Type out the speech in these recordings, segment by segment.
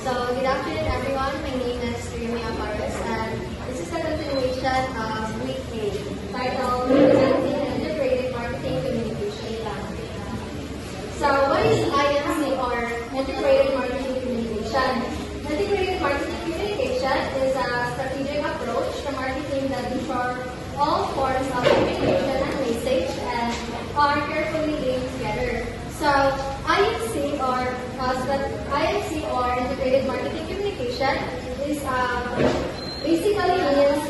So, good afternoon everyone. My name is Remy Aparis and this is a continuation of Week 8 titled Presenting an Integrated Marketing Communication Plan. So, what is IMC or Integrated Marketing Communication? Integrated Marketing Communication is a strategic approach to marketing that ensures all forms of communication and message and are carefully linked together. So, IMC or Integrated Marketing Communication is basically means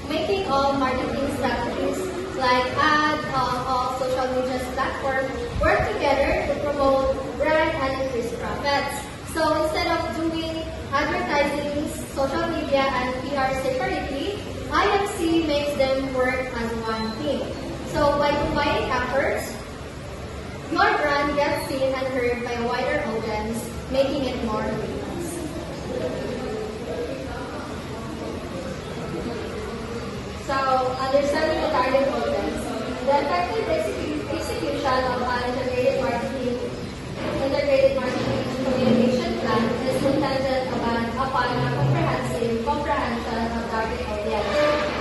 making all marketing strategies like ads on all social media platforms work together to promote brand and increase profits. So instead of doing advertising, social media, and PR separately, IMC makes them work as one team. So by combining efforts, your brand gets seen and heard by a wider audience, making it more famous. So, understanding the target audience. The effective execution of an integrated marketing communication plan is intended upon a comprehension of target audience,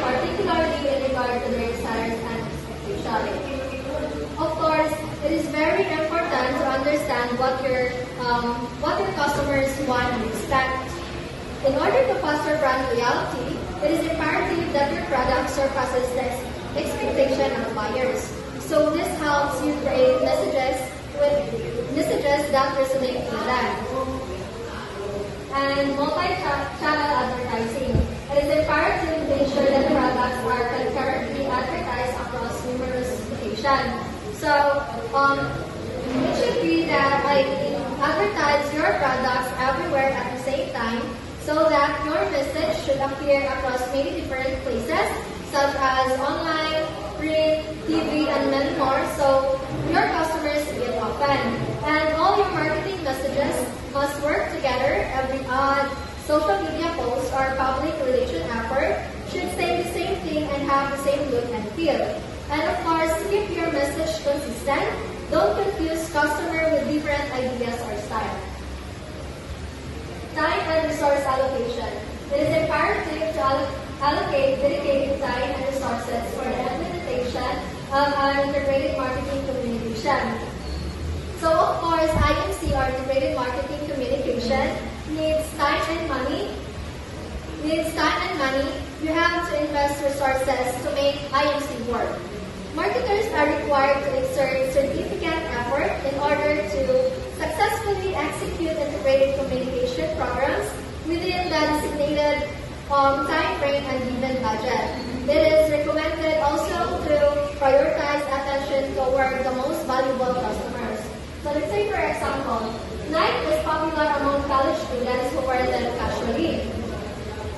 particularly in regard to their desires and expectations. Of course, it is very important to understand what your customers want and expect. In order to foster brand loyalty, it is imperative that your product surpasses the expectation of buyers. So this helps you create messages that resonate with them. And multi-channel advertising. It is imperative to ensure that products are concurrently advertised across numerous locations. So, it should be that advertise your products everywhere at the same time so that your message should appear across many different places such as online, print, TV, and many more so your customers see it often. And all your marketing messages must work together. Every ad, social media post, or public relation effort should say the same thing and have the same look and feel. And of course, keep your message consistent. Don't confuse customer with different ideas or style. Time and resource allocation. It is imperative to allocate dedicated time and resources for the implementation of an integrated marketing communication. So of course, IMC or integrated marketing communication needs time and money. You have to invest resources to make IMC work. Marketers are required to exert significant effort in order to successfully execute integrated communication programs within the designated time frame and given budget. It is recommended also to prioritize attention toward the most valuable customers. So let's say for example, Nike is popular among college students who wear them casually.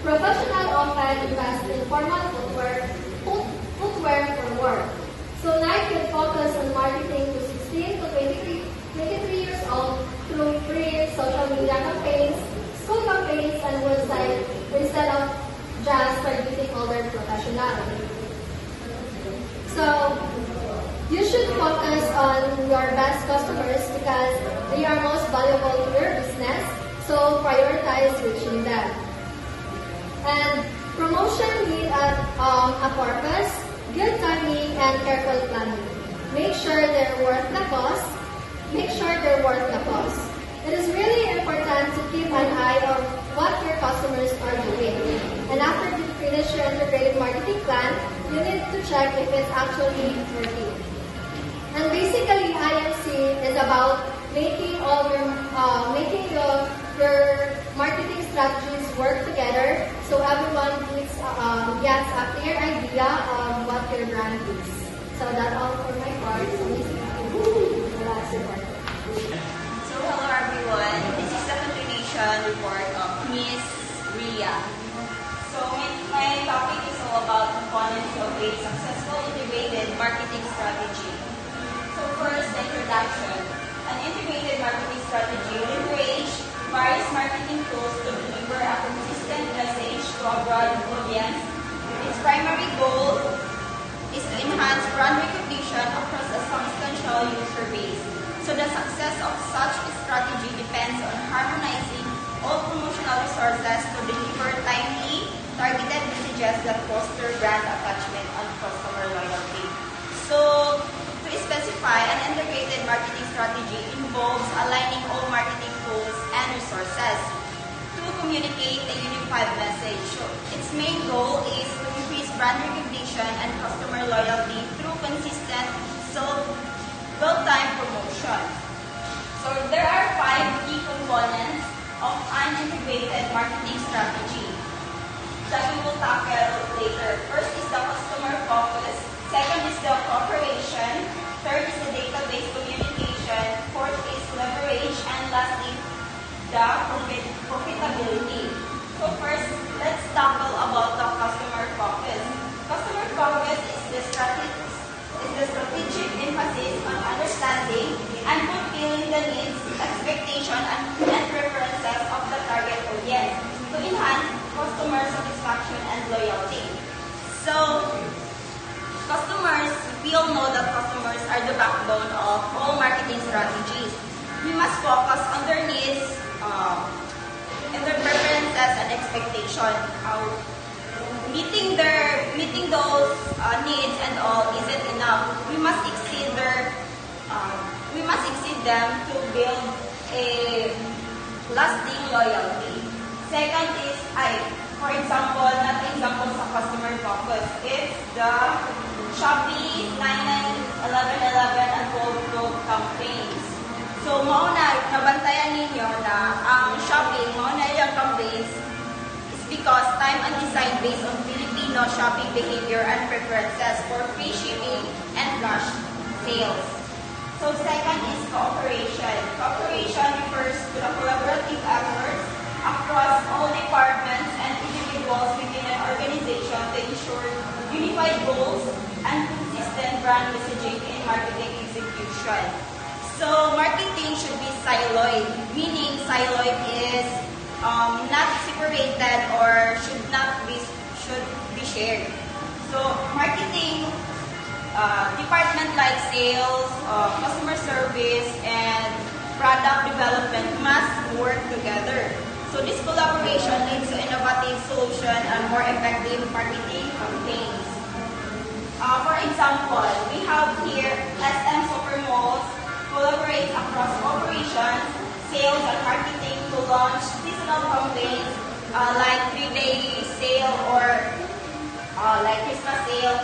Professionals often invest in formal footwear for work. So Nike can focus on marketing to 16 to 23 years old through print, social media campaigns, school campaigns, and websites instead of just targeting older professionals. So you should focus on your best customers because they are most valuable to your business, so prioritize reaching them. And promotion need a purpose, good timing, and careful planning. Make sure they're worth the cost. It is really important to keep an eye on what your customers are doing. And after you finish your integrated marketing plan, you need to check if it's actually working. And basically, IMC is about making your marketing strategies work together so everyone gets a clear idea of what your brand is. So that's all for my part. So hello everyone, this is the continuation report of Miss Ria. So my topic is all about components of a successful integrated marketing strategy. So first, the introduction. An integrated marketing strategy leverages various marketing tools to deliver a consistent message to a broad audience. Its primary goal is to enhance brand recognition across a substantial user base. So the success of such a strategy depends on harmonizing all resources to deliver timely, targeted messages that foster brand attachment and customer loyalty. So, to specify, an integrated marketing strategy involves aligning all marketing tools and resources to communicate a unified message. So, its main goal is to increase brand recognition and customer loyalty through consistent, well-timed promotion. So, there are 5 key components of an integrated marketing strategy that we will tackle later. First is the customer focus. Second is the cooperation. Third is the database communication. Fourth is leverage. And lastly, the profitability. So first, let's tackle about the customer focus. Customer focus is the strategic emphasis on understanding and fulfilling the needs, expectations, and preferences of the target audience to enhance customer satisfaction and loyalty. So, customers, we all know that customers are the backbone of all marketing strategies. We must focus on their needs, and their preferences and expectations. Meeting those needs and all isn't enough. We must exceed them to build a lasting loyalty. Second is, for example, not example sa customer focus, it's the Shopee 99, 11/11 and Gold campaigns. So, nabantayan ninyo na ang Shopee, yung campaigns is because time and design based on Filipino shopping behavior and preferences for free shipping and flash sales. So, second is cooperation. Cooperation refers to the collaborative efforts across all departments and individuals within an organization to ensure unified goals and consistent brand messaging in marketing execution. So, marketing should be siloed, meaning siloed is not separated or should be shared. So, marketing department like sales, customer service, and product development must work together. So, this collaboration leads to innovative solution and more effective marketing campaigns. For example, we have here SM Supermalls collaborate across operations, sales, and marketing to launch seasonal campaigns like 3-day sale or like Christmas sale,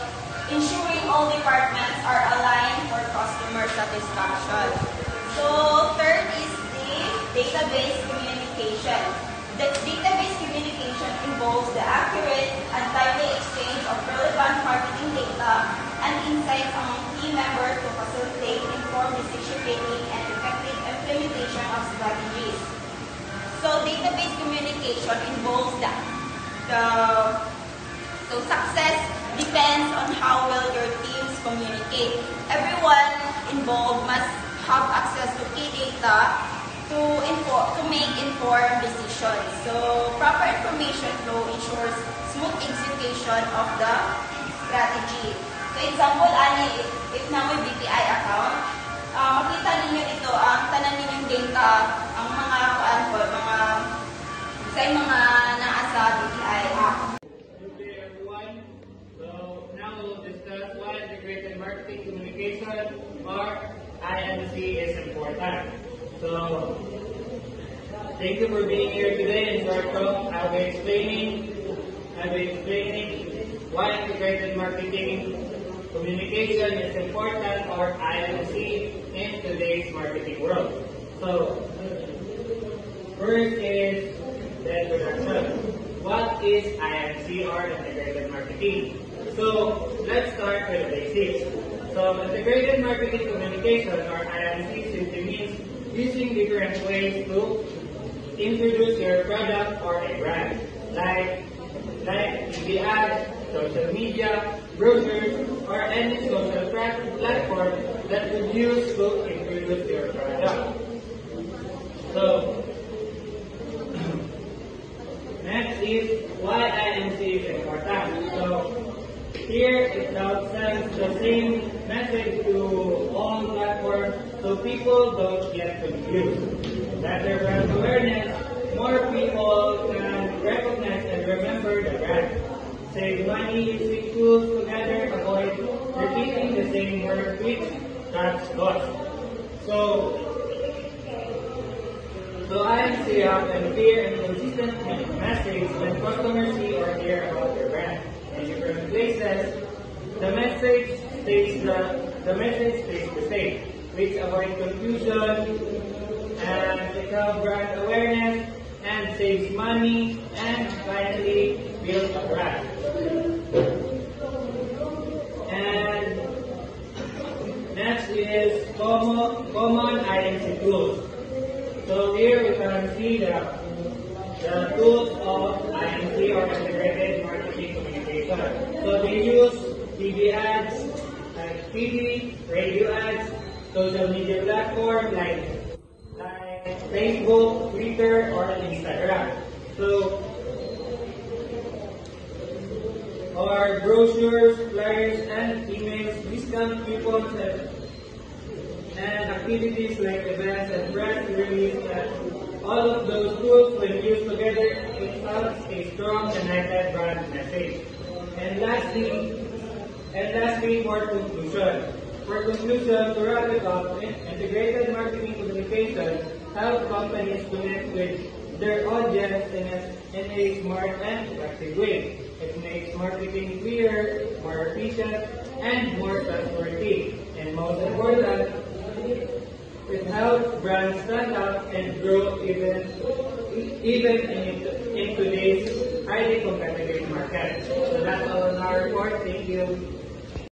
ensuring all departments are aligned for customer satisfaction. So, third is the database communication. The database communication involves the accurate and timely exchange of relevant marketing data and insights among key members to facilitate informed decision-making and effective implementation of strategies. So, database communication involves so success depends on how well your teams communicate. Everyone involved must have access to key data to make informed decisions. So, proper information flow ensures smooth execution of the strategy. So, example, if na may BPI account, makita ninyo ito, ang tanan ninyong data, ang mga naasa BPI app. Okay, everyone. So, now we'll discuss why integrated marketing communication or IMC is important. So, thank you for being here today in short talk. I'll be explaining why integrated marketing communication is important or IMC in today's marketing world. So, first is the introduction. What is IMC or integrated marketing? So, let's start with the basics. So, integrated marketing communication or IMC simply means using different ways to introduce your product or a brand, like TV ads, social media, brochures, or any social platform that would use to introduce your product. So, next is why IMC is important. So, here it sends the same message to all platforms so people don't get confused. Better brand awareness, more people can save money using tools together, avoid repeating the same word which cuts cost. So IMC have a clear and consistent message when customers see or hear about your brand. In different places, the message stays the same, which avoid confusion and it helps brand awareness and saves money and finally build a brand. And next is common IMC tools. So here we can see the tools of IMC or integrated marketing communication. So they use TV ads, TV, radio ads, social media platform like Facebook, Twitter, or Instagram. So, or brochures, flyers, and emails, discount coupons, and activities like events and press release. All of those tools, when used together, it helps a strong, united brand message. And lastly, for conclusion. To wrap it up, integrated marketing communication help companies connect with their audience in a smart and effective way. It makes marketing clearer, more efficient, and more trustworthy. And most important, it helps brands stand out and grow even in today's highly competitive market. So that's all on our report. Thank you.